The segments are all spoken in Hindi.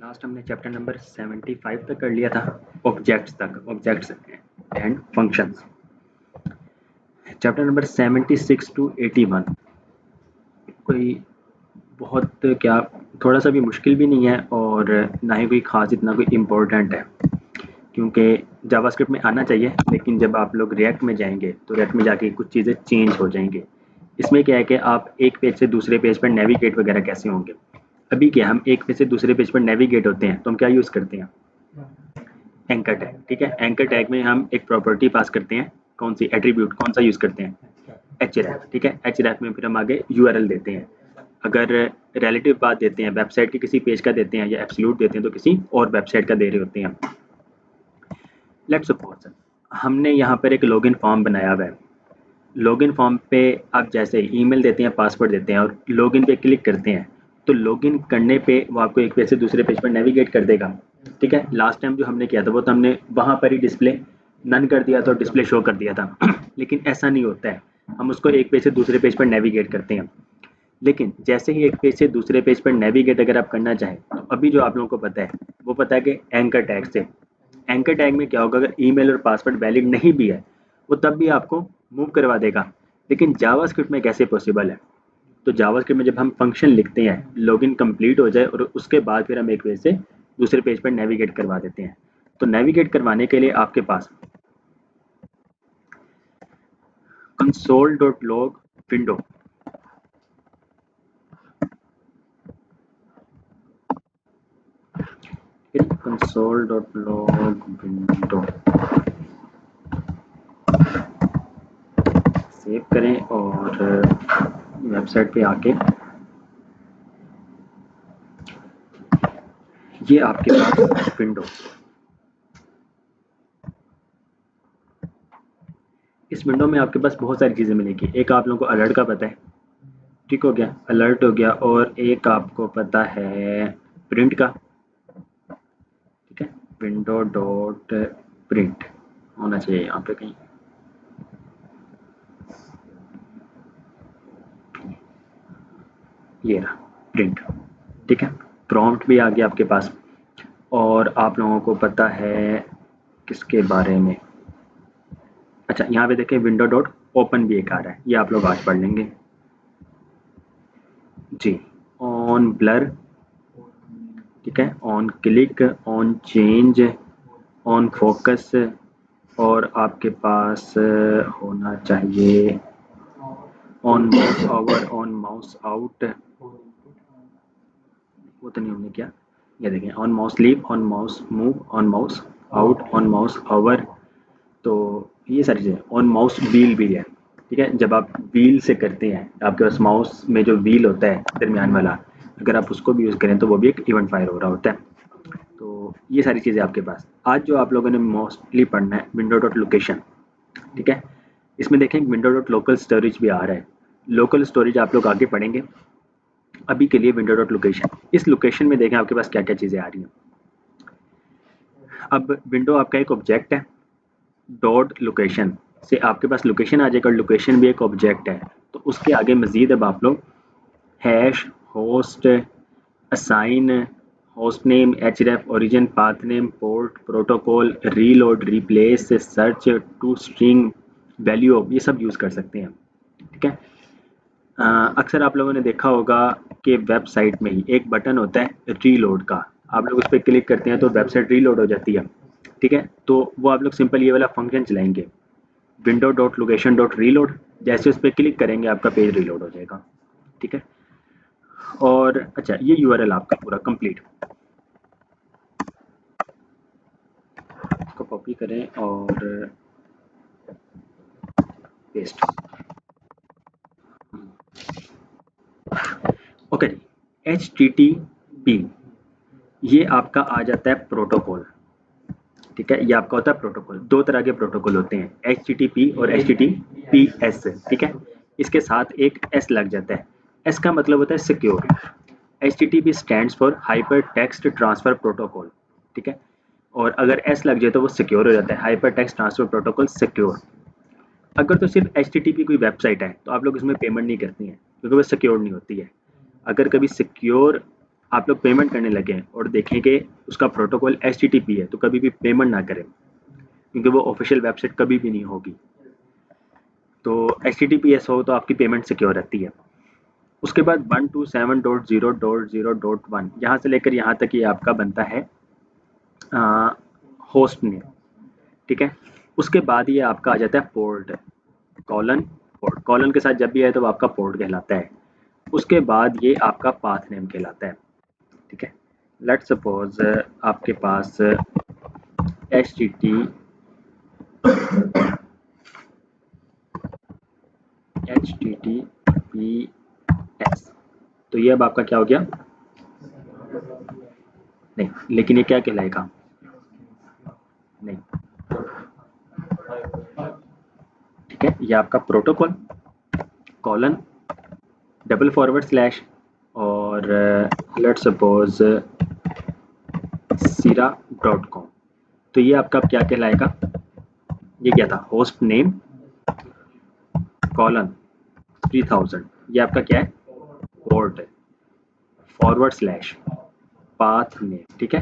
लास्ट हमने चैप्टर नंबर 75 तक कर लिया था, objects and functions. Chapter number 76 to 81 कोई बहुत क्या थोड़ा सा भी मुश्किल भी नहीं है और ना ही कोई ख़ास इतना कोई इम्पोर्टेंट है, क्योंकि जावास्क्रिप्ट में आना चाहिए, लेकिन जब आप लोग रिएक्ट में जाएंगे तो रिएक्ट में जाके कुछ चीज़ें चेंज हो जाएंगे। इसमें क्या है कि आप एक पेज से दूसरे पेज पर नेविगेट वगैरह कैसे होंगे। अभी क्या हम एक पेज से दूसरे पेज पर नेविगेट होते हैं तो हम क्या यूज़ करते हैं, एंकर टैग। ठीक है, एंकर टैग में हम एक प्रॉपर्टी पास करते हैं, कौन सी एट्रीब्यूट, कौन सा यूज़ करते हैं, href। ठीक है, href में फिर हम आगे url देते हैं। अगर रिलेटिव बात देते हैं, वेबसाइट के किसी पेज का देते हैं या एब्सोल्यूट देते हैं तो किसी और वेबसाइट का दे रहे होते हैं। लेट्स सपोज हमने यहाँ पर एक लॉगिन फॉर्म बनाया हुआ है। लॉगिन फॉर्म पे आप जैसे ईमेल देते हैं, पासवर्ड देते हैं और लॉगिन पे क्लिक करते हैं तो लॉगिन करने पे वो आपको एक पेज से दूसरे पेज पर नेविगेट कर देगा। ठीक है, लास्ट टाइम जो हमने किया था वो तो हमने वहाँ पर ही डिस्प्ले नन कर दिया था और डिस्प्ले शो कर दिया था लेकिन ऐसा नहीं होता है, हम उसको एक पेज से दूसरे पेज पर नेविगेट करते हैं। लेकिन जैसे ही एक पेज से दूसरे पेज पर नेविगेट अगर आप करना चाहें तो अभी जो आप लोगों को पता है वो पता है कि एंकर टैग से। एंकर टैग में क्या होगा, अगर ईमेल और पासवर्ड वैलिड नहीं भी है वो तब भी आपको मूव करवा देगा। लेकिन जावास्क्रिप्ट में कैसे पॉसिबल है, तो जावास्क्रिप्ट में जब हम फंक्शन लिखते हैं, लॉगिन कंप्लीट हो जाए और उसके बाद फिर हम एक पेज से दूसरे पेज पर नेविगेट करवा देते हैं। तो नेविगेट करवाने के लिए आपके पास console.log window, console.log window save करें और वेबसाइट पे आके ये आपके पास विंडो, इस विंडो में आपके पास बहुत सारी चीज़ें मिलेगी। एक आप लोगों को अलर्ट का पता है, ठीक हो गया, अलर्ट हो गया, और एक आपको पता है प्रिंट का। ठीक है, विंडो डॉट प्रिंट होना चाहिए यहाँ पे कहीं, ये रहा प्रिंट। ठीक है, प्रॉम्प्ट भी आ गया आपके पास। और आप लोगों को पता है किसके बारे में, अच्छा यहाँ पे देखें विंडो डॉट ओपन भी एक आ रहा है, ये आप लोग आज पढ़ लेंगे जी। ऑन ब्लर, ठीक है, on click, on change, on focus, और आपके पास होना चाहिए on mouse over, on mouse out, वो तो नहीं हमने किया। ये देखें on mouse leave, on mouse move, on mouse out, on mouse over, तो ये सारी चीज़ें। ऑन माउस व्हील भी है। ठीक है, जब आप व्हील से करते हैं, आपके पास माउस में जो व्हील होता है दरमियान वाला, अगर आप उसको भी यूज़ करें तो वो भी एक इवेंट फायर हो रहा होता है। तो ये सारी चीज़ें आपके पास। आज जो आप लोगों ने मोस्टली पढ़ना है विंडो डॉट लोकेशन। ठीक है, इसमें देखें विंडो डॉट लोकल स्टोरेज भी आ रहा है। लोकल स्टोरेज आप लोग आगे पढ़ेंगे, अभी के लिए विंडो डॉट लोकेशन। इस लोकेशन में देखें आपके पास क्या क्या चीज़ें आ रही हैं। अब विंडो आपका एक ऑब्जेक्ट है, डॉट लोकेशन से आपके पास लोकेशन आ जाएगा, लोकेशन भी एक ऑब्जेक्ट है। तो उसके आगे मज़ीद अब आप लोग hash, host, assign, host name, href, origin, path name, port, protocol, reload, replace, search, to string, value of, ये सब यूज़ कर सकते हैं। ठीक है, अक्सर आप लोगों ने देखा होगा कि वेबसाइट में ही एक बटन होता है रीलोड का, आप लोग उस पर क्लिक करते हैं तो वेबसाइट रीलोड हो जाती है। ठीक है, तो वो आप लोग सिंपल ये वाला फंक्शन चलाएंगे, window dot location dot reload, जैसे उस पर क्लिक करेंगे आपका पेज रीलोड हो जाएगा। ठीक है, और अच्छा ये यूआरएल आपका पूरा कंप्लीट, इसको कॉपी करें और पेस्ट। ओके, HTTP ये आपका आ जाता है प्रोटोकॉल। ठीक है, ये आपका होता है प्रोटोकॉल। दो तरह के प्रोटोकॉल होते हैं, HTTP और HTTPS। ठीक है, इसके साथ एक S लग जाता है। S का मतलब होता है secure. HTTP stands for hyper text transfer protocol. ठीक है, और अगर S लग जाए तो वो सिक्योर हो जाता है, hyper text transfer protocol secure. अगर तो सिर्फ HTTP कोई वेबसाइट है तो आप लोग इसमें पेमेंट नहीं करती हैं क्योंकि वो सिक्योर नहीं होती है। अगर कभी सिक्योर आप लोग पेमेंट करने लगे और देखें कि उसका प्रोटोकॉल HTTP है, तो कभी भी पेमेंट ना करें, क्योंकि वो ऑफिशियल वेबसाइट कभी भी नहीं होगी। तो HTTPS हो तो आपकी पेमेंट सिक्योर रहती है। उसके बाद 127.0.0.1 यहाँ से लेकर यहाँ तक ये आपका बनता है होस्ट नेम, ठीक है। उसके बाद ये आपका आ जाता है पोर्ट, कॉलन पोर्ट, कॉलन के साथ जब भी आए तो वो आपका पोर्ट कहलाता है। उसके बाद ये आपका पाथ नेम कहलाता है, ठीक है। लेट्स सपोज आपके पास HTTPS, तो ये अब आपका क्या हो गया, नहीं, लेकिन ये क्या कहलाएगा, नहीं, ठीक है। ये आपका प्रोटोकॉल कॉलन // और लेट्स सपोज sira.com, तो ये आपका क्या कहलाएगा, ये क्या था, होस्ट नेम कॉलन 3000, ये आपका क्या है, पोर्ट है, // पाथ नेम, ठीक है।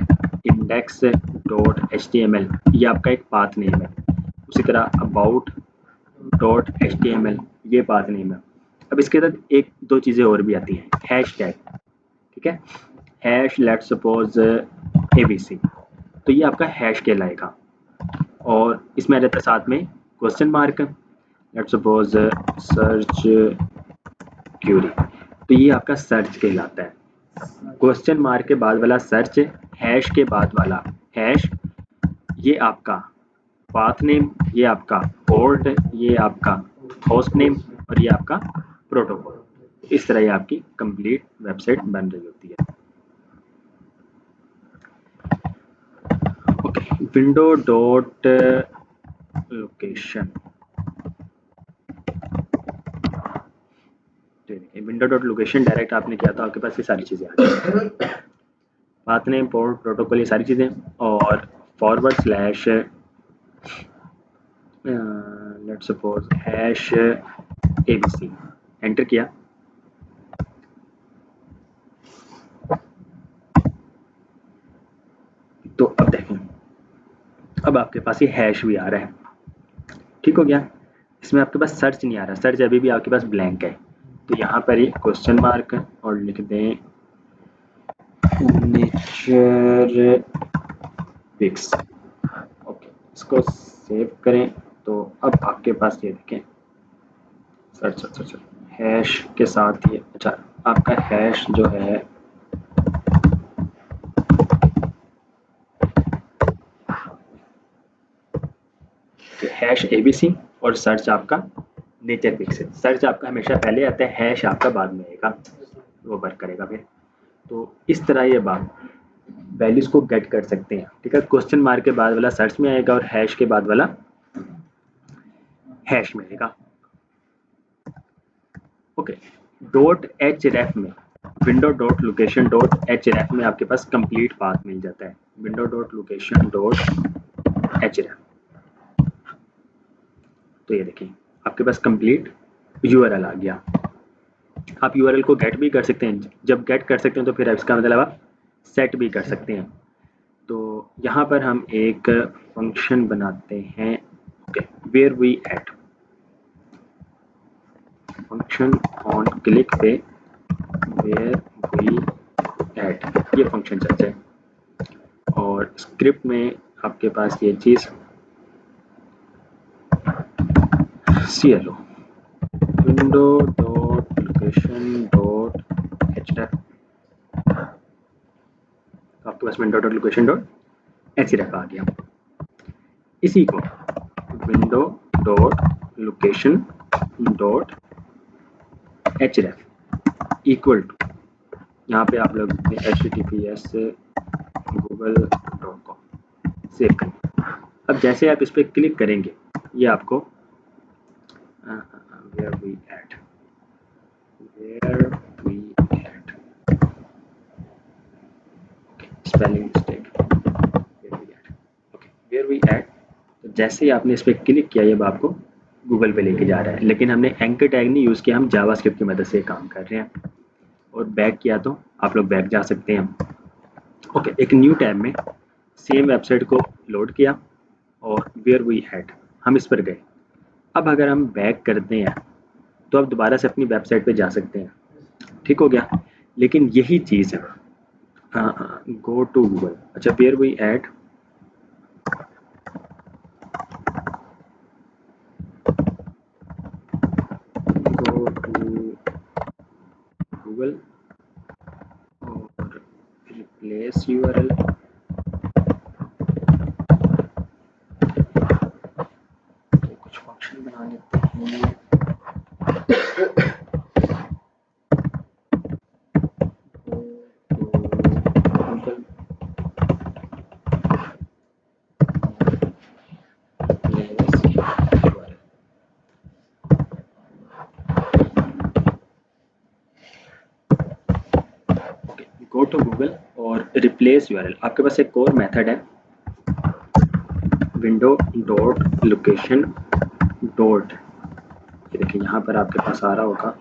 index.html, ये आपका एक पाथ नेम है। उसी तरह about.html, ये पाथ नेम है। अब इसके साथ एक दो चीज़ें और भी आती हैं, हैश टैग, ठीक है। हैश लेट्स सपोज ABC, तो ये आपका हैश कहलाएगा। और इसमें आ जाता है साथ में question mark, let's suppose search query, तो ये आपका सर्च कहलाता है। क्वेश्चन मार्क के बाद वाला सर्च, हैश के बाद वाला हैश, ये आपका पाथ नेम, ये आपका पोर्ट, ये आपका होस्ट नेम और ये आपका प्रोटोकॉल। इस तरह ये आपकी कंप्लीट वेबसाइट बन रही होती है। Okay, window dot location, window dot location direct आपने किया तो आपके पास ये सारी चीज़ें आ गई, पाथ नेम, पोर्ट, प्रोटोकॉल, ये सारी चीज़ें। और // let's suppose hash ABC enter किया, तो अब देखें, अब आपके पास ये हैश भी आ रहा है, ठीक हो गया। इसमें आपके पास सर्च नहीं आ रहा, सर्च अभी भी आपके पास ब्लैंक है, तो यहाँ पर ये क्वेश्चन मार्क और लिख दें नेचर पिक्स, ओके, इसको सेव करें। तो अब आपके पास ये देखें, सर्च हैश के साथ ये, अच्छा, आपका हैश जो है हैश ABC और सर्च आपका नेचर पिक्सल। सर्च आपका हमेशा पहले आता है, हैश आपका बाद में आएगा, वो वर्क करेगा फिर। तो इस तरह ये बात वैल्यूज को गेट कर सकते हैं, ठीक है। क्वेश्चन मार्क के बाद वाला सर्च में आएगा और हैश के बाद वाला हैश में आएगा। ओके, .href में, window dot location dot href में आपके पास कंप्लीट पाथ मिल जाता है, window dot location dot href। तो ये देखिए आपके पास कंप्लीट URL आ गया। आप URL को गेट भी कर सकते हैं, जब गेट कर सकते हैं तो फिर इसका मतलब आप सेट भी कर सकते हैं। तो यहाँ पर हम एक फंक्शन बनाते हैं, okay, where we at, function on click पे वेयर वी एट, ये फंक्शन चलता है। और स्क्रिप्ट में आपके पास ये चीज़ CLO window dot location dot href, आपके पास window dot location dot href आ गया। इसी को window dot location dot href equal to, यहाँ पे आप लोग https google.com सेव करें। अब जैसे आप इस पर क्लिक करेंगे, ये आपको where we at spelling mistake, where we at, तो जैसे ही आपने इस पर क्लिक किया, ये आपको गूगल पे लेके जा रहा है, लेकिन हमने एंकर टैग नहीं यूज़ किया, हम जावास्क्रिप्ट की मदद से काम कर रहे हैं। और बैक किया तो आप लोग बैक जा सकते हैं। ओके, एक न्यू टैब में सेम वेबसाइट को लोड किया और वेयर वी हैड हम इस पर गए। अब अगर हम बैक करते हैं तो आप दोबारा से अपनी वेबसाइट पे जा सकते हैं, ठीक हो गया। लेकिन यही चीज़ है, गो टू गूगल, अच्छा where we add, go to Google और रिप्लेस यूआरएल, कुछ फंक्शन बना लेते हैं। गो टू गूगल और रिप्लेस यूआरएल, आपके पास एक और मेथड है, विंडो डॉट लोकेशन डॉट, ये देखिए यहाँ पर आपके पास आ रहा होगा,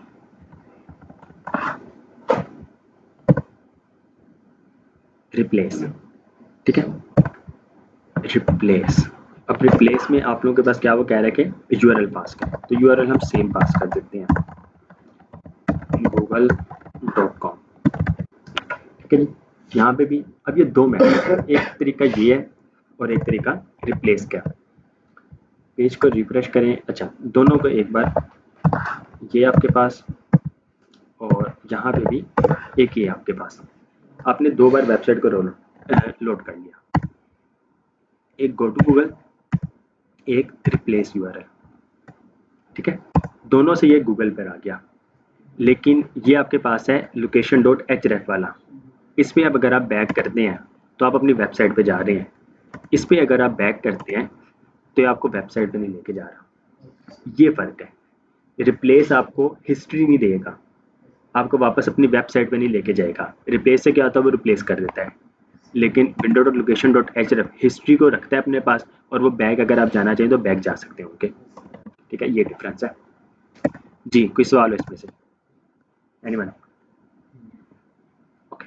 रिप्लेस, ठीक है, रिप्लेस। अब रिप्लेस में आप लोगों के पास क्या वो कह रहा है कि यूआरएल पास कर, तो यूआरएल हम सेम पास कर देते हैं, google.com, ठीक है जी। यहाँ पे भी अब ये दो मेथड है, एक तरीका ये है और एक तरीका रिप्लेस का। पेज को रिफ्रेश करें, अच्छा दोनों को एक बार, ये आपके पास और यहाँ पे भी एक ही है आपके पास, आपने दो बार वेबसाइट को लोड कर लिया, एक गो टू गूगल, एक रिप्लेस यूआरएल, ठीक है, दोनों से ये गूगल पर आ गया। लेकिन ये आपके पास है लोकेशन डॉट एच रेफ वाला, इस पर अब अगर आप बैक करते हैं तो आप अपनी वेबसाइट पे जा रहे हैं, इस पर अगर आप बैक करते हैं तो ये आपको वेबसाइट पे नहीं लेके जा रहा, ये फ़र्क है। रिप्लेस आपको हिस्ट्री नहीं देगा, आपको वापस अपनी वेबसाइट पे नहीं लेके जाएगा। रिप्लेस से क्या होता है, वो रिप्लेस कर देता है, लेकिन window dot location dot H ref history को रखता है अपने पास, और वो बैक अगर आप जाना चाहें तो बैक जा सकते होंगे, ठीक है, ये डिफरेंस है जी। कोई सवाल हो इसमें से, एनीवन? ओके,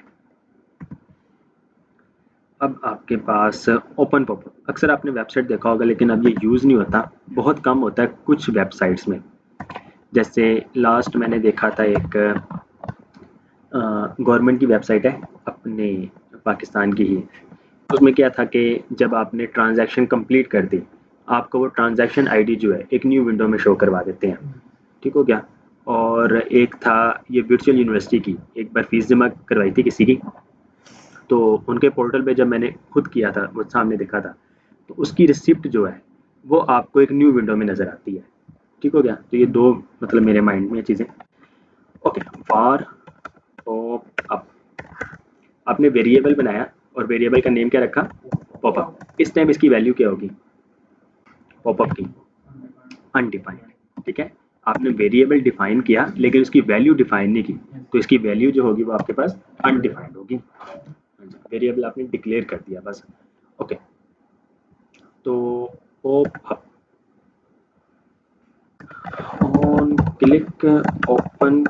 अब आपके पास ओपन पॉपअप, अक्सर आपने वेबसाइट देखा होगा लेकिन अब ये यूज़ नहीं होता, बहुत कम होता है कुछ वेबसाइट्स में। जैसे लास्ट मैंने देखा था एक गवर्नमेंट की वेबसाइट है अपने पाकिस्तान की ही, उसमें क्या था कि जब आपने ट्रांजैक्शन कंप्लीट कर दी, आपको वो ट्रांजैक्शन आईडी जो है एक न्यू विंडो में शो करवा देते हैं, ठीक हो गया। और एक था ये वर्चुअल यूनिवर्सिटी की, एक बार फीस जमा करवाई थी किसी की, तो उनके पोर्टल पे जब मैंने खुद किया था, वो सामने देखा था, तो उसकी रिसिप्ट जो है वो आपको एक न्यू विंडो में नज़र आती है, ठीक हो गया। तो ये दो मतलब मेरे माइंड में चीज़ें। ओके, फॉर पॉप अप, आपने वेरिएबल बनाया और वेरिएबल का नेम क्या रखा, पॉपअप। इस टाइम इसकी वैल्यू क्या होगी पॉपअप की, अनडिफाइंड, ठीक है। आपने वेरिएबल डिफाइन किया लेकिन उसकी वैल्यू डिफाइन नहीं की, तो इसकी वैल्यू जो होगी वो आपके पास अनडिफाइंड होगी। वेरिएबल आपने डिक्लेयर कर दिया बस। ओके, तो popup on click open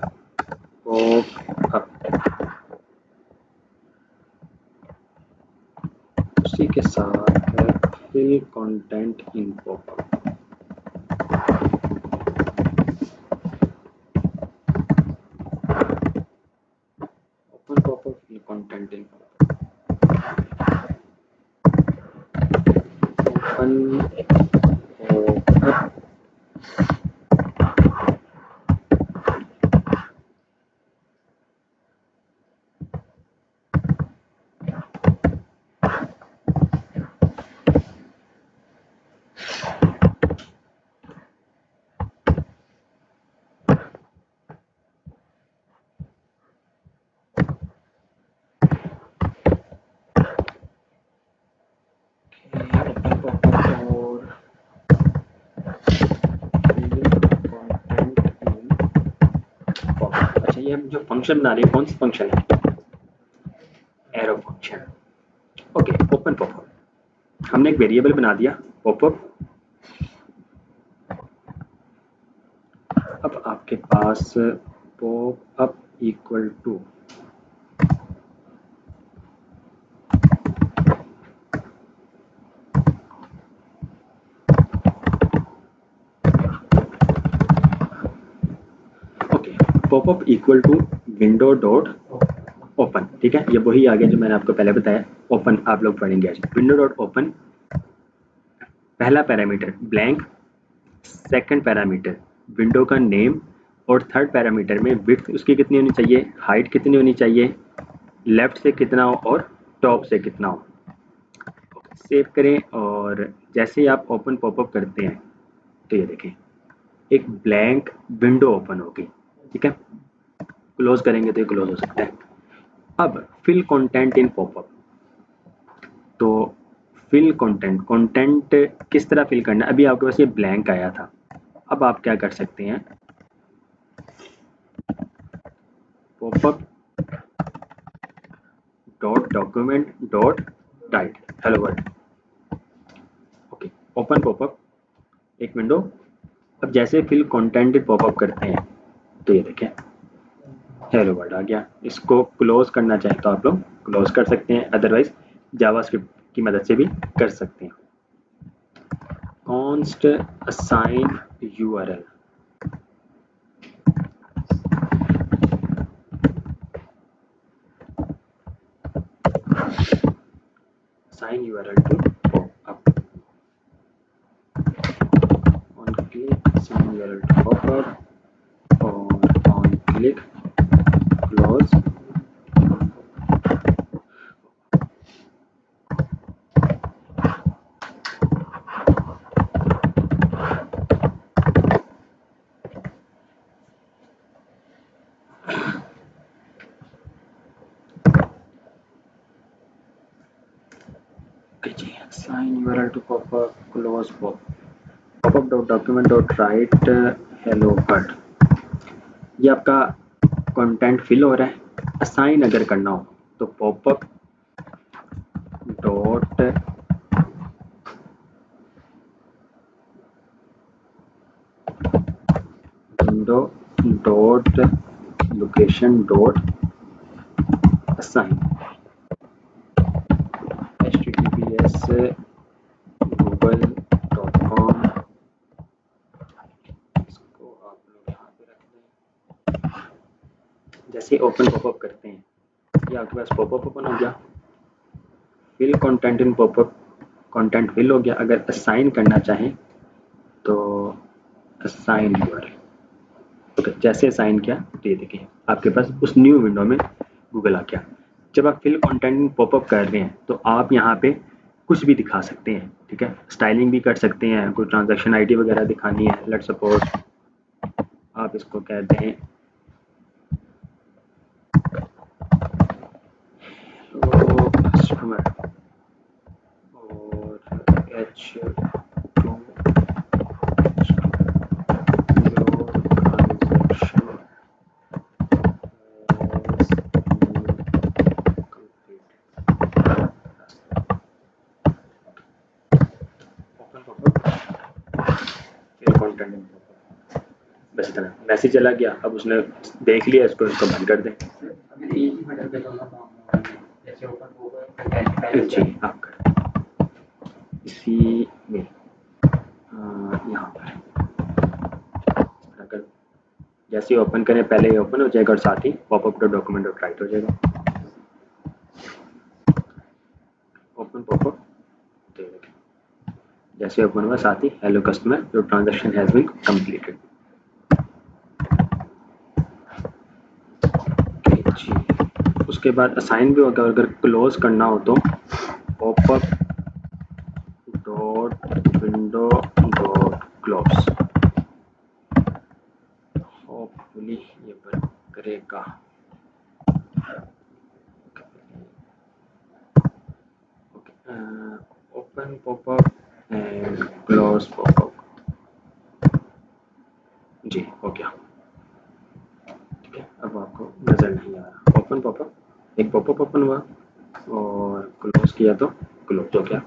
popup, उसी के साथ है fill content in popup, open popup fill content in open popup, ये हम जो फंक्शन बना रहे हैं कौन सा फंक्शन है, arrow function. Okay, open popup, हमने एक वेरिएबल बना दिया पॉपअप। अब आपके पास popup equal to popup equal to window dot open. ठीक है, ये वही आ गया जो मैंने आपको पहले बताया। ओपन आप लोग पढ़ेंगे आज। विंडो डॉट ओपन, पहला parameter blank, second parameter window का नेम, और थर्ड पैरामीटर में विड्थ उसकी कितनी होनी चाहिए, हाइट कितनी होनी चाहिए, लेफ्ट से कितना हो और टॉप से कितना हो। सेव करें और जैसे ही आप ओपन पॉपअप करते हैं तो ये देखें एक ब्लैंक विंडो ओपन होगी। ठीक है, क्लोज करेंगे तो ये क्लोज हो सकता है। अब फिल कंटेंट इन पॉपअप, तो फिल कंटेंट, कंटेंट किस तरह फिल करना है। अभी आपके पास ये ब्लैंक आया था, अब आप क्या कर सकते हैं, popup dot document dot tight hello world. Okay, open popup एक विंडो। अब जैसे फिल कंटेंट पॉपअप करते हैं तो ये देखें हेलो वर्ल्ड आ गया। इसको क्लोज करना चाहें तो आप लोग क्लोज कर सकते हैं, अदरवाइज जावास्क्रिप्ट की मदद से भी कर सकते हैं। Const assign URL, assign URL to pop-up. On click assign URL to pop-up or on click close. Assign URL to pop-up, close pop-up dot document dot write hello world। ये आपका कंटेंट फिल हो रहा है। असाइन अगर करना हो तो popup dot window dot location dot assign, https google.com। इसको आप लोग यहाँ पे रख दें। जैसे ओपन पॉपअप करते हैं ये आपके पास पॉपअप ओपन हो गया। Fill content in popup, content fill हो गया। अगर असाइन करना चाहें तो असाइन यूआरएल। ओके, जैसे असाइन किया तो ये देखिए आपके पास उस न्यू विंडो में गूगल आ गया। जब आप फिल कंटेंट पॉपअप कर रहे हैं तो आप यहाँ पे कुछ भी दिखा सकते हैं। ठीक है, स्टाइलिंग भी कर सकते हैं, कोई ट्रांजैक्शन आईडी वगैरह दिखानी है, लेट्स सपोज आप इसको कहते हैं कस्टमर और H2 बस इतना मैसेज चला गया। अब उसने देख लिया इसको, इसको बंद कर दें। जी आप कर इसी में यहाँ पर अगर जैसे ही ओपन करें पहले ही ओपन हो जाएगा और साथ ही popup dot document dot write हो जाएगा। ओपन पॉपअप जैसे ओपन हुआ साथ ही hello customer your transaction has been completed. उसके बाद असाइन भी होगा। अगर क्लोज करना हो तो popup dot window dot close. Hopefully ये वर्क करेगा। Open popup and close popup. जी हो गया। ठीक है, अब आपको नजर नहीं आ रहा। ओपन पॉपअप, एक पॉपअप ओपन हुआ और क्लोज किया तो क्लोज हो गया।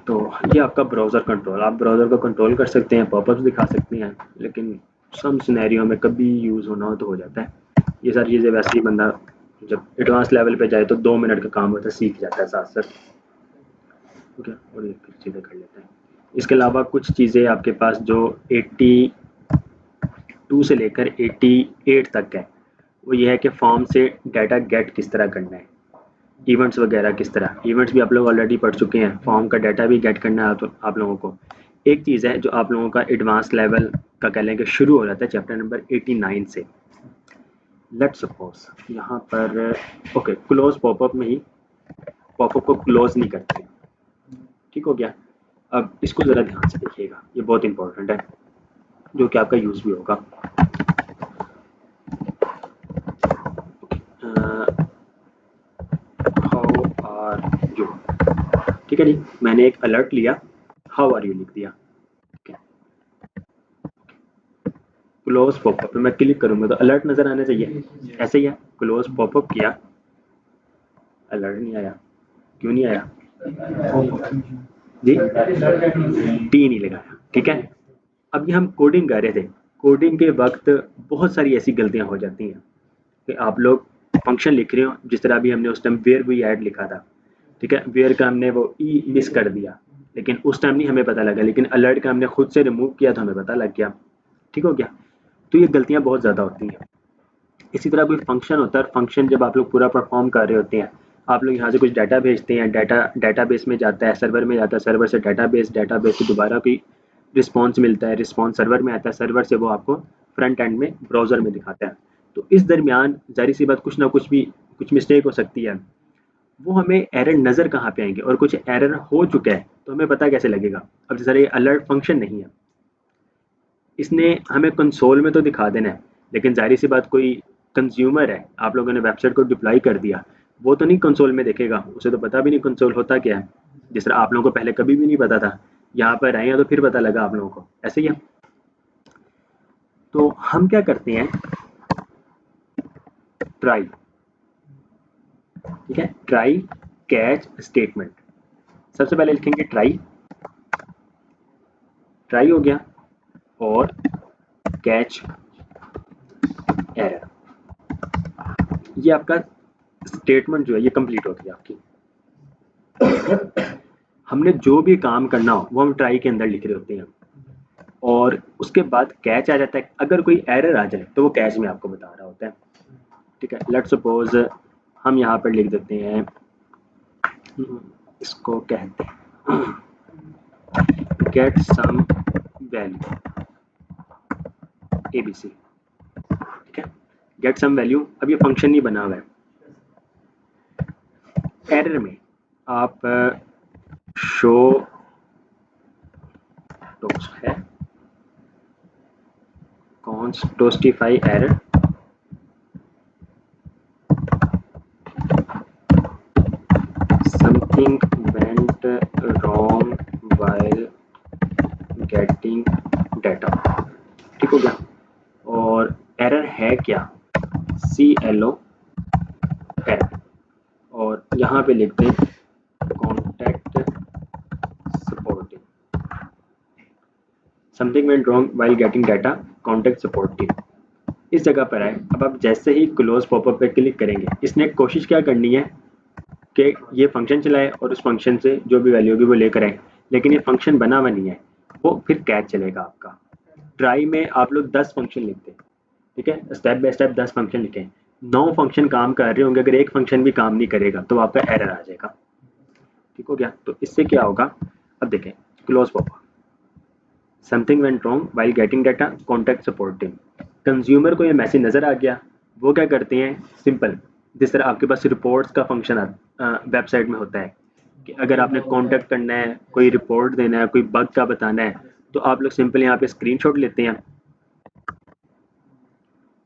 तो ये आपका ब्राउज़र कंट्रोल, आप ब्राउज़र को कंट्रोल कर सकते हैं, पॉपअप्स दिखा सकते हैं, लेकिन सम सिनेरियो में कभी यूज़ होना हो तो हो जाता है। ये सारी चीज़ें वैसे ही बंदा जब एडवांस लेवल पे जाए तो 2 मिनट का काम होता है, सीख जाता है साथ साथ। ठीक है, और ये फिर चीज़ें कर लेते हैं। इसके अलावा कुछ चीज़ें आपके पास जो 82 से लेकर 88 तक है, वो ये है कि फॉर्म से डाटा गेट किस तरह करना है, इवेंट्स वगैरह किस तरह। इवेंट्स भी आप लोग ऑलरेडी पढ़ चुके हैं, फॉर्म का डाटा भी गेट करना है तो आप लोगों को। एक चीज़ है जो आप लोगों का एडवांस लेवल का कह लें कि शुरू हो जाता है चैप्टर नंबर 89 से। लेट्स सपोज यहाँ पर ओके, क्लोज पॉपअप में ही पॉपअप को क्लोज नहीं करते, ठीक हो गया। अब इसको ज़रा ध्यान से देखिएगा, ये बहुत इंपॉर्टेंट है जो कि आपका यूज़ भी होगा। हाउ आर यू, ठीक है जी, मैंने एक अलर्ट लिया, हाउ आर यू लिख दिया। क्लोज पॉपअप पे मैं क्लिक करूंगा तो अलर्ट नजर आना चाहिए, ऐसे ही है। क्लोज पॉपअप किया, अलर्ट नहीं आया, क्यों नहीं आया जी? टी नहीं लगाया, ठीक है। अब ये हम कोडिंग कर रहे थे, कोडिंग के वक्त बहुत सारी ऐसी गलतियां हो जाती हैं कि आप लोग फंक्शन लिख रहे हो, जिस तरह अभी हमने उस टाइम वेयर वी ऐड लिखा था, ठीक है, वेयर का हमने वो ई मिस कर दिया, लेकिन उस टाइम नहीं हमें पता लगा, लेकिन अलर्ट का हमने खुद से रिमूव किया तो हमें पता लग गया, ठीक हो गया। तो ये गलतियां बहुत ज़्यादा होती हैं। इसी तरह कोई फंक्शन होता है, फंक्शन जब आप लोग पूरा परफॉर्म कर रहे होते हैं, आप लोग यहाँ से कुछ डाटा भेजते हैं, डाटाबेस में जाता है, सर्वर में जाता है, सर्वर से डाटाबेस से दोबारा कोई रिस्पॉन्स मिलता है, रिस्पॉन्स सर्वर में आता है, सर्वर से वो आपको फ्रंट एंड में ब्राउज़र में दिखाता है। तो इस दरमियान जाहिर सी बात कुछ ना कुछ मिस्टेक हो सकती है, वो हमें एरर नज़र कहाँ पे आएंगे, और कुछ एरर हो चुका है तो हमें पता कैसे लगेगा। अब जैसे ये अलर्ट फंक्शन नहीं है, इसने हमें कंसोल में तो दिखा देना है, लेकिन जाहिर सी बात कोई कंज्यूमर है, आप लोगों ने वेबसाइट को डिप्लॉय कर दिया, वो तो नहीं कंसोल में देखेगा, उसे तो पता भी नहीं कंसोल होता क्या है। जिस तरह आप लोगों को पहले कभी भी नहीं पता था, यहाँ पर आए हैं तो फिर पता लगा आप लोगों को, ऐसे ही है। तो हम क्या करते हैं, ट्राई, ठीक है, ट्राई कैच स्टेटमेंट। सबसे पहले लिखेंगे ट्राई, ट्राई हो गया, और कैच एरर, ये आपका स्टेटमेंट जो है ये कंप्लीट हो गया आपकी। हमने जो भी काम करना हो वो हम ट्राई के अंदर लिख रहे होते हैं, और उसके बाद कैच आ जाता है। अगर कोई एरर आ जाए तो वो कैच में आपको बता रहा होता है, ठीक है। लेट्स सपोज हम यहाँ पर लिख देते हैं, इसको कहते हैं गेट सम वैल्यू ABC, ठीक है, गेट सम वैल्यू। अब ये फंक्शन नहीं बना हुआ है, एरर में आप शो है कॉन्स्टोस्टिफाई error, something went wrong while getting data, ठीक हो गया। और एरर है क्या, CLO एरर, और यहाँ पे लिखते हैं contact supporting, something went wrong while getting data, contact supporting इस जगह पर है। अब आप जैसे ही क्लोज पॉपअप पे क्लिक करेंगे, इसने कोशिश क्या करनी है कि ये फंक्शन चलाए और उस फंक्शन से जो भी वैल्यू होगी वो लेकर आए, लेकिन ये फंक्शन बना हुआ नहीं है, वो फिर कैच चलेगा आपका। ट्राई में आप लोग 10 फंक्शन लिखते हैं, ठीक है, स्टेप बाय स्टेप 10 फंक्शन लिखें, 9 फंक्शन काम कर रहे होंगे, अगर एक फंक्शन भी काम नहीं करेगा तो आपका एरर आ जाएगा, ठीक हो गया। तो इससे क्या होगा, अब देखें, close popup, something went wrong while getting data, contact support team. Consumer को ये मैसेज नज़र आ गया, वो क्या करते हैं, सिंपल, जिस तरह आपके पास रिपोर्ट्स का फंक्शन वेबसाइट में होता है कि अगर आपने कॉन्टैक्ट करना है, कोई रिपोर्ट देना है, कोई बग का बताना है, तो आप लोग सिंपल यहाँ पे स्क्रीनशॉट लेते हैं।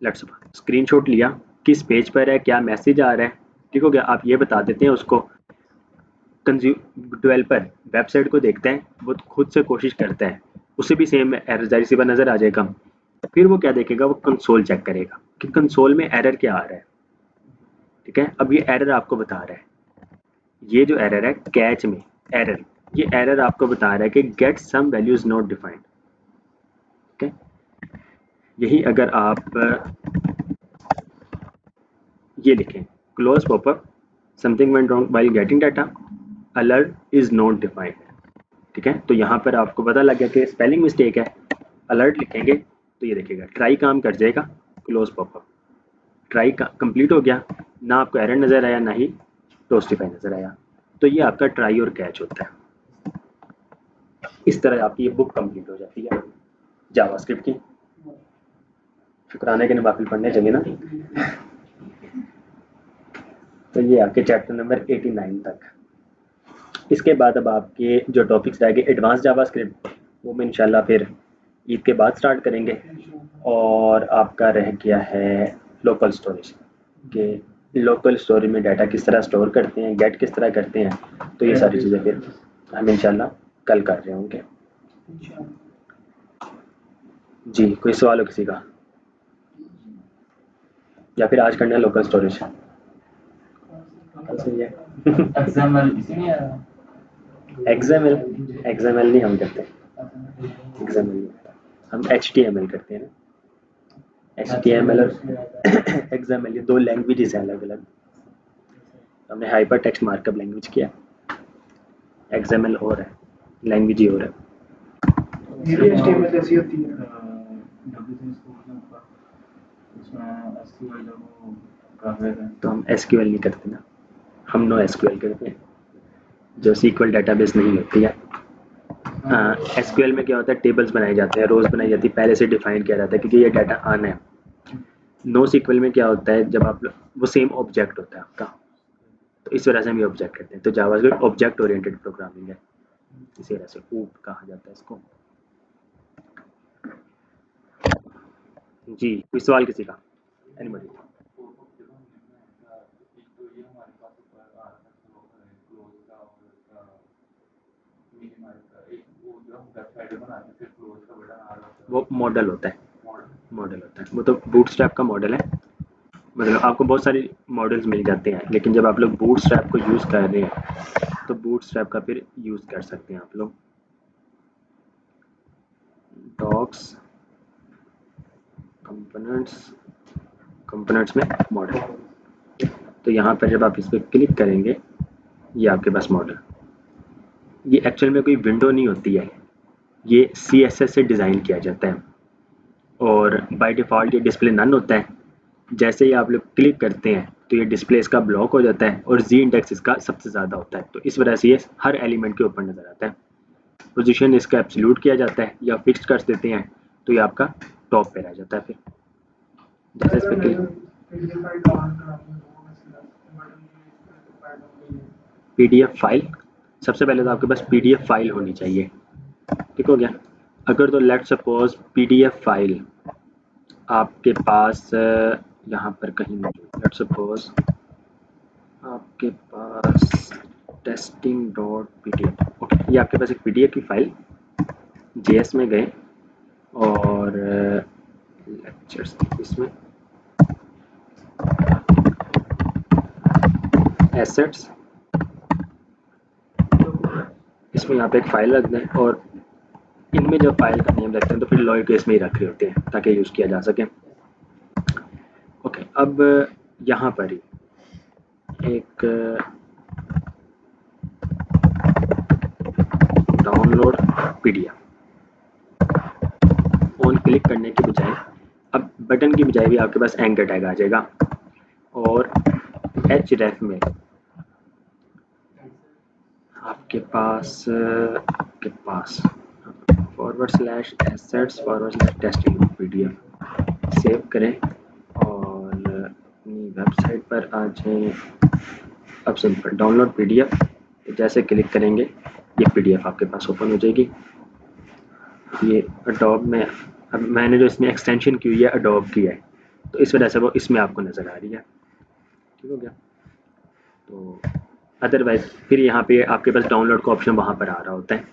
लेट्स स्क्रीनशॉट लिया, किस पेज पर है, क्या मैसेज आ रहा है, ठीक हो गया, आप ये बता देते हैं उसको। डेवलपर वेबसाइट को देखते हैं, वो खुद से कोशिश करता है, उसे भी सेम एरर जाहिर सी बात नज़र आ जाएगा। फिर वो क्या देखेगा, वो कंसोल चेक करेगा कि कंसोल में एरर क्या आ रहा है, ठीक है। अब ये एरर आपको बता रहा है, ये जो एरर है कैच में एरर, ये एरर आपको बता रहा है कि get some values not defined, ठीक है। यही अगर आप ये लिखें close popup something went wrong while getting data alert is not defined, ठीक है। तो यहाँ पर आपको पता लग गया कि स्पेलिंग मिस्टेक है। अलर्ट लिखेंगे तो ये देखिएगा ट्राई काम कर जाएगा, क्लोज पॉपअप ट्राई कंप्लीट हो गया, ना आपको एरर नज़र आया ना ही टोस्टिफाई नज़र आया। तो ये आपका ट्राई और कैच होता है। इस तरह आपकी ये बुक कंप्लीट हो जाती है जावास्क्रिप्ट की। शुक्राने के नवाफिल पढ़ने चाहिए ना। तो ये आपके चैप्टर नंबर 89 तक। इसके बाद अब आपके जो टॉपिक्स रह गए एडवांस जावास्क्रिप्ट, वो मैं इंशाल्लाह फिर ईद के बाद स्टार्ट करेंगे। और आपका रह गया है लोकल स्टोरेज, कि लोकल स्टोरेज में डाटा किस तरह स्टोर करते हैं, गेट किस तरह करते हैं। तो ये सारी चीज़ें फिर हम इंशाल्लाह कल कर रहे होंगे। जी, कोई सवाल हो किसी का, या फिर आज करना है लोकल स्टोरेज? सही है। एक्सएमएल नहीं हम करते, एक्सएमएल हम HTML करते हैं ना। HTML और एक्सएमएल ये दो लैंग्वेजेस हैं अलग अलग। हमने हाइपर टेक्स्ट मार्कअप लैंग्वेज किया, एक्सएमएल और है, लैंग्वेज ही और है। ऐसी होती है तो हम SQL नहीं करते ना, हम नो SQL करते हैं, जो SQL डेटाबेस नहीं होती है। SQL में क्या होता है, टेबल्स बनाए जाते हैं, रोज बनाई जाती है, पहले से डिफाइन किया जाता है क्योंकि ये डाटा आना है। नो SQL में क्या होता है, जब आप वो सेम ऑब्जेक्ट होता है आपका, तो इस वजह से हम ये ऑब्जेक्ट करते हैं। तो जावास्क्रिप्ट ऑब्जेक्ट ओरिएंटेड प्रोग्रामिंग है, इसी वजह से OOP कहा जाता है इसको। जी, कोई सवाल किसी का? एनीबॉडी? वो मॉडल होता है, मॉडल होता है, वो तो बूटस्ट्रैप का मॉडल है। मतलब आपको बहुत सारे मॉडल्स मिल जाते हैं, लेकिन जब आप लोग बूटस्ट्रैप को यूज़ कर रहे हैं तो बूटस्ट्रैप का फिर यूज़ कर सकते हैं आप लोग। डॉक्स कंपोनेंट्स, कंपोनेंट्स में मॉडल, तो यहाँ पर जब आप इस पर क्लिक करेंगे ये आपके पास मॉडल, ये एक्चुअल में कोई विंडो नहीं होती है, ये CSS से डिज़ाइन किया जाता है और बाय डिफ़ॉल्ट ये डिस्प्ले नन होता है। जैसे ही आप लोग क्लिक करते हैं तो ये डिस्प्ले इसका ब्लॉक हो जाता है और Z इंडेक्स इसका सबसे ज़्यादा होता है, तो इस वजह से ये हर एलिमेंट के ऊपर नज़र आता है। पोजीशन इसका एब्सोल्यूट किया जाता है या फिक्स कर देते हैं तो ये आपका टॉप पे रह जाता है। फिर जैसे इस पर PDF फाइल, सबसे पहले तो आपके पास PDF फाइल होनी चाहिए, ठीक हो गया। अगर तो लेट्स सपोज PDF फाइल आपके पास यहाँ पर कहीं मौजूद, लेट्स सपोज आपके पास testing.pdf, ओके, ये आपके पास एक PDF की फाइल, JS में गए और लेक्चर्स इसमें एसेट्स, इसमें यहाँ पे एक फाइल रख दें और इनमें जब फाइल का नेम रखते हैं तो फिर लॉयर केस में ही रखे होते हैं ताकि यूज़ किया जा सके। ओके, अब यहाँ पर ही एक डाउनलोड PDF ऑन क्लिक करने के बजाय, अब बटन की बजाय भी आपके पास एंकर टैग आ जाएगा और href में आपके पास /assets/testing.pdf सेव करें और अपनी वेबसाइट पर आ जाएं। अब सिंपल डाउनलोड PDF, जैसे क्लिक करेंगे ये PDF आपके पास ओपन हो जाएगी। ये अडोब में, अब मैंने जो इसमें एक्सटेंशन की हुई है अडोब की है, तो इस वजह से वो इसमें आपको नज़र आ रही है, ठीक हो गया। तो अदरवाइज फिर यहाँ पे आपके पास डाउनलोड का ऑप्शन वहाँ पर आ रहा होता है,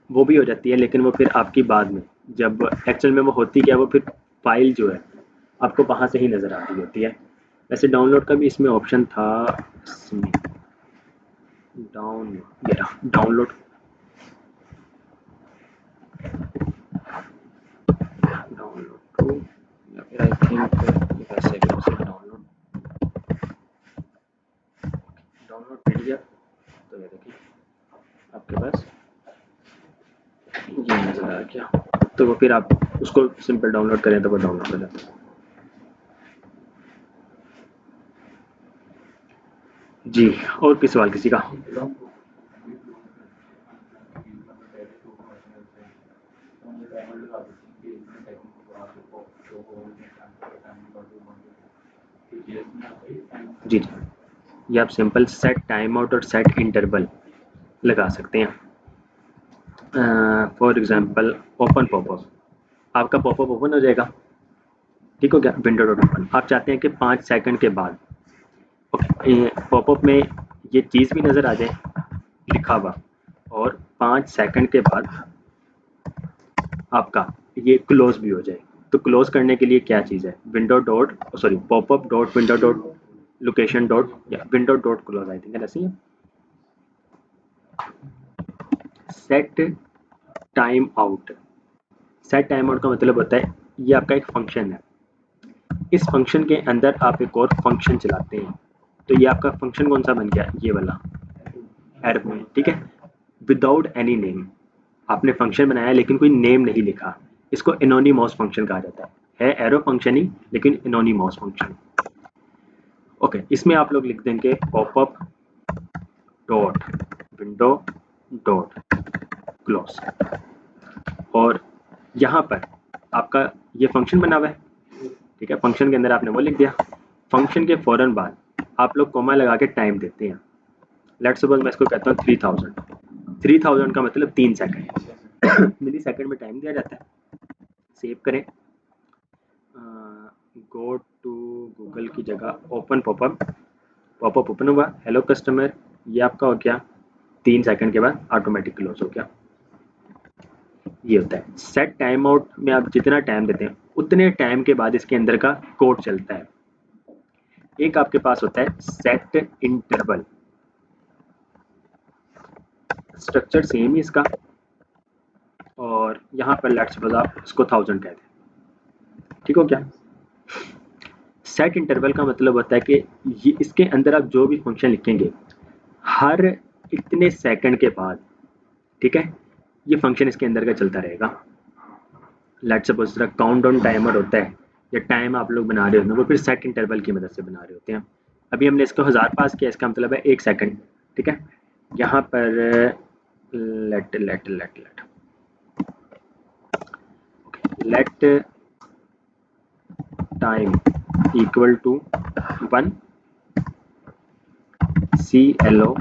वो भी हो जाती है, लेकिन वो फिर आपकी बाद में जब एक्चुअल में वो होती क्या है, वो फिर फाइल जो है आपको वहाँ से ही नज़र आ रही होती है। वैसे डाउनलोड का भी इसमें ऑप्शन था, इसमें डाउनलोड आ गया, तो वो फिर आप उसको सिंपल डाउनलोड करें तो वो डाउनलोड हो जाता है। जी, और किस सवाल किसी का? जी जी, ये आप सिंपल सेट टाइम आउट और सेट इंटरवल लगा सकते हैं। फॉर एग्जांपल ओपन पॉपअप, आपका पॉपअप ओपन हो जाएगा, ठीक हो गया, विंडो डॉट ओपन। आप चाहते हैं कि 5 सेकंड के बाद पॉपअप में ये चीज़ भी नज़र आ जाए लिखा हुआ, और 5 सेकंड के बाद आपका ये क्लोज भी हो जाए। तो क्लोज करने के लिए क्या चीज़ है? Window dot sorry popup dot window dot location dot या window dot close, I think ऐसे ही है। Set time out, set time out का मतलब होता है ये आपका एक फंक्शन है, इस फंक्शन के अंदर आप एक और फंक्शन चलाते हैं, तो ये आपका फंक्शन कौन सा बन गया? ये वाला एरो पॉइंट, ठीक है, विदाउट एनी नेम। आपने फंक्शन बनाया लेकिन कोई नेम नहीं लिखा, इसको एनोनिमस फंक्शन कहा जाता है एरो फंक्शन ही लेकिन एनोनिमस फंक्शन। ओके, इसमें आप लोग लिख देंगे popup dot window dot close, और यहाँ पर आपका ये फंक्शन बना हुआ है, ठीक है, फंक्शन के अंदर आपने वो लिख दिया। फंक्शन के फौरन बाद आप लोग कोमा लगा के टाइम देते हैं। लेट्स सपोज मैं इसको कहता हूँ 3000, 3000 का मतलब 3 सेकंड मिली सेकंड में टाइम दिया जाता है। सेव करें, गो टू गूगल की जगह ओपन पॉपअप, पॉपअप ओपन हुआ, हेलो कस्टमर, ये आपका हो गया, 3 सेकंड के बाद ऑटोमेटिक क्लोज हो गया। ये होता है सेट टाइम आउट में, आप जितना टाइम देते हैं उतने टाइम के बाद इसके अंदर का कोड चलता है। एक आपके पास होता है सेट इंटरवल, स्ट्रक्चर सेम ही इसका, और यहाँ पर लेट्स सपोज आप इसको 1000 कहते हैं, ठीक हो क्या। सेट इंटरवल का मतलब होता है कि ये इसके अंदर आप जो भी फंक्शन लिखेंगे हर इतने सेकंड के बाद, ठीक है, ये फंक्शन इसके अंदर का चलता रहेगा। Let's suppose count down timer होता है या टाइम आप लोग बना रहे होते हैं वो फिर सेट इंटरवल की मदद से बना रहे होते हैं। अभी हमने इसको 1000 पास किया, इसका मतलब है 1 सेकंड, ठीक है। यहाँ पर let let let let let time equal to 1 CLO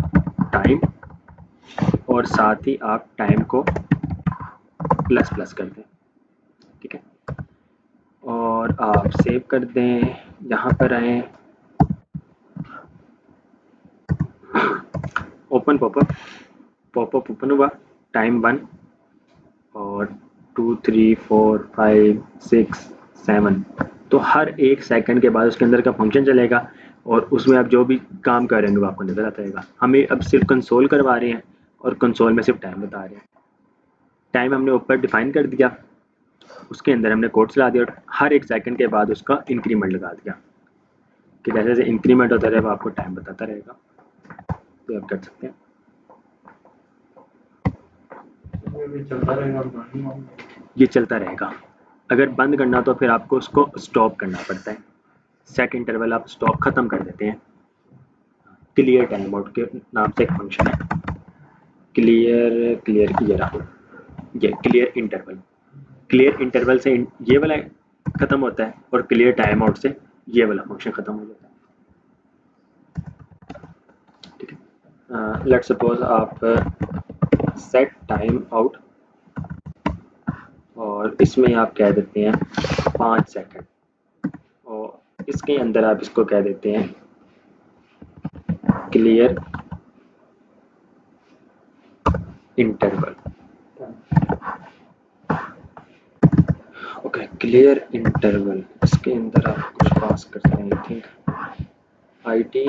time, और साथ ही आप टाइम को प्लस प्लस कर दें, ठीक है, और आप सेव कर दें। यहाँ पर आए, ओपन पॉपअप, पॉपअप ओपन हुआ, टाइम 1 और 2 3 4 5 6 7, तो हर 1 सेकंड के बाद उसके अंदर का फंक्शन चलेगा और उसमें आप जो भी काम करेंगे वो आपको नजर आता रहेगा। हमें अब सिर्फ कंसोल करवा रहे हैं और कंसोल में सिर्फ टाइम बता रहे हैं। टाइम हमने ऊपर डिफाइन कर दिया, उसके अंदर हमने कोड चला दिया और हर 1 सेकंड के बाद उसका इंक्रीमेंट लगा दिया कि जैसे जैसे इंक्रीमेंट होता रहेगा आपको टाइम बताता रहेगा। तो आप कर सकते हैं, ये चलता रहेगा। अगर बंद करना तो फिर आपको उसको स्टॉप करना पड़ता है। सेट इंटरवल आप स्टॉप खत्म कर देते हैं। क्लियर टाइम आउट के नाम से एक फंक्शन है, क्लियर क्लियर की जरा ये क्लियर इंटरवल, क्लियर इंटरवल से ये वाला खत्म होता है और क्लियर टाइम आउट से ये वाला फंक्शन खत्म हो जाता है, ठीक है। लेट्स सपोज आप सेट टाइम आउट और इसमें आप कह देते हैं 5 सेकंड, और इसके अंदर आप इसको कह देते हैं clear interval. Okay, clear interval, इसके अंदर आप कुछ पास करते हैं, I think ID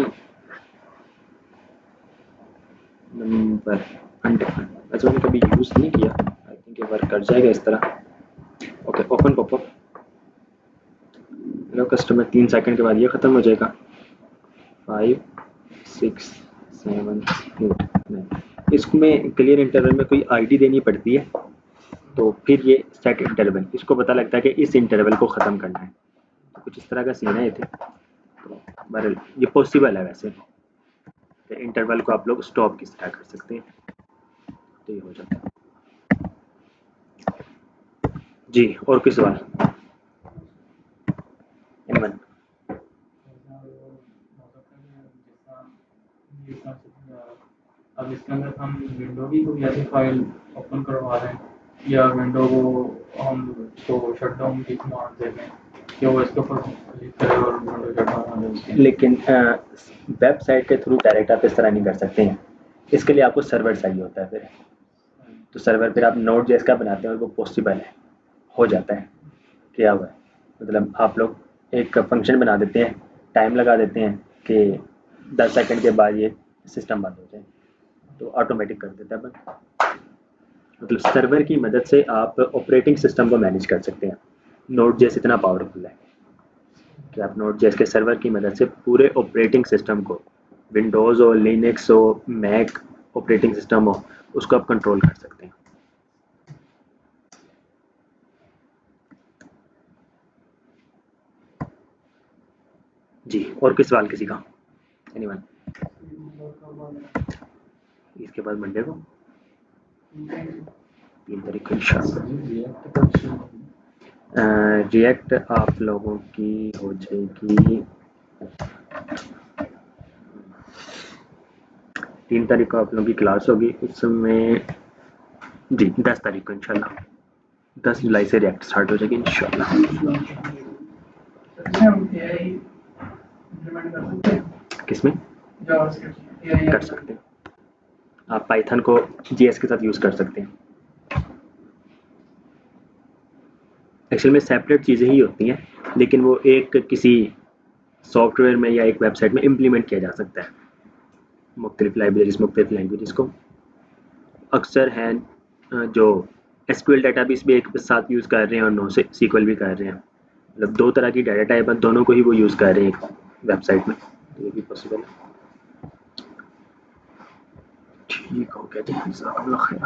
number undefined, वैसे मैंने कभी यूज़ नहीं किया, आई थिंक ये वर्क कर जाएगा इस तरह। Okay, open popup, hello customer, 3 second के बाद ये ख़त्म हो जाएगा, 5 6 7 8 9। इसमें क्लियर इंटरवल में कोई आईडी देनी पड़ती है, तो फिर ये सेट इंटरवल, इसको पता लगता है कि इस इंटरवल को ख़त्म करना है। तो कुछ इस तरह का सीन है ये थे। तो बहरहाल ये पॉसिबल है वैसे, इंटरवल को आप लोग स्टॉप किस तरह कर सकते हैं, तो ये हो जाता है। जी और कोई सवाल? अब इसके अंदर हम विंडो की कोई ऐसी फाइल ओपन करवा रहे हैं या विंडो को हम तो शट डाउन की कमांड दे दें कि वो इसके ऊपर क्लिक करे और विंडो शट डाउन हो जाए। लेकिन वेबसाइट के थ्रू डायरेक्ट आप इस तरह नहीं कर सकते हैं, इसके लिए आपको सर्वर चाहिए होता है फिर। तो सर्वर फिर आप Node.js का बनाते हैं और वो पॉसिबल है, हो जाता है। क्या हुआ है, मतलब आप लोग एक फंक्शन बना देते हैं, टाइम लगा देते हैं कि 10 सेकंड के बाद ये सिस्टम बंद हो जाए, तो ऑटोमेटिक कर देता है बंद। मतलब सर्वर की मदद से आप ऑपरेटिंग सिस्टम को मैनेज कर सकते हैं। Node.js इतना पावरफुल है कि आप Node.js के सर्वर की मदद से पूरे ऑपरेटिंग सिस्टम को, विंडोज़ हो, लिनक्स हो, मैक ऑपरेटिंग सिस्टम हो, उसको आप कंट्रोल कर सकते हैं। जी और कोई सवाल किसी का? एनीवन? इसके बाद मंडे को 3 तारीख को इंशाल्लाह। रिएक्ट आप लोगों की हो जाएगी 3 तारीख को आप लोगों की क्लास होगी, उस समय जी 10 तारीख को इंशाल्लाह 10 जुलाई से रिएक्ट स्टार्ट हो जाएगी इंशाल्लाह। किसमें कर सकते हैं? आप पाइथन को जीएस के साथ यूज़ कर सकते हैं। एक्चुअल में सेपरेट चीज़ें ही होती हैं, लेकिन वो एक किसी सॉफ्टवेयर में या एक वेबसाइट में इम्प्लीमेंट किया जा सकता है। मुख्तलिफ लाइब्रेरीज, मुख्तलिफ लैंग्वेजेस को अक्सर हैं जो एसक्यूएल डेटाबेस भी एक साथ यूज़ कर रहे हैं और NoSQL भी कर रहे हैं। मतलब 2 तरह की डाटा टाइप है, दोनों को ही वो यूज़ कर रहे हैं एक वेबसाइट में, तो ये भी पॉसिबल है। ठीक हो गया जी, जज़ाकल्लाह खैर।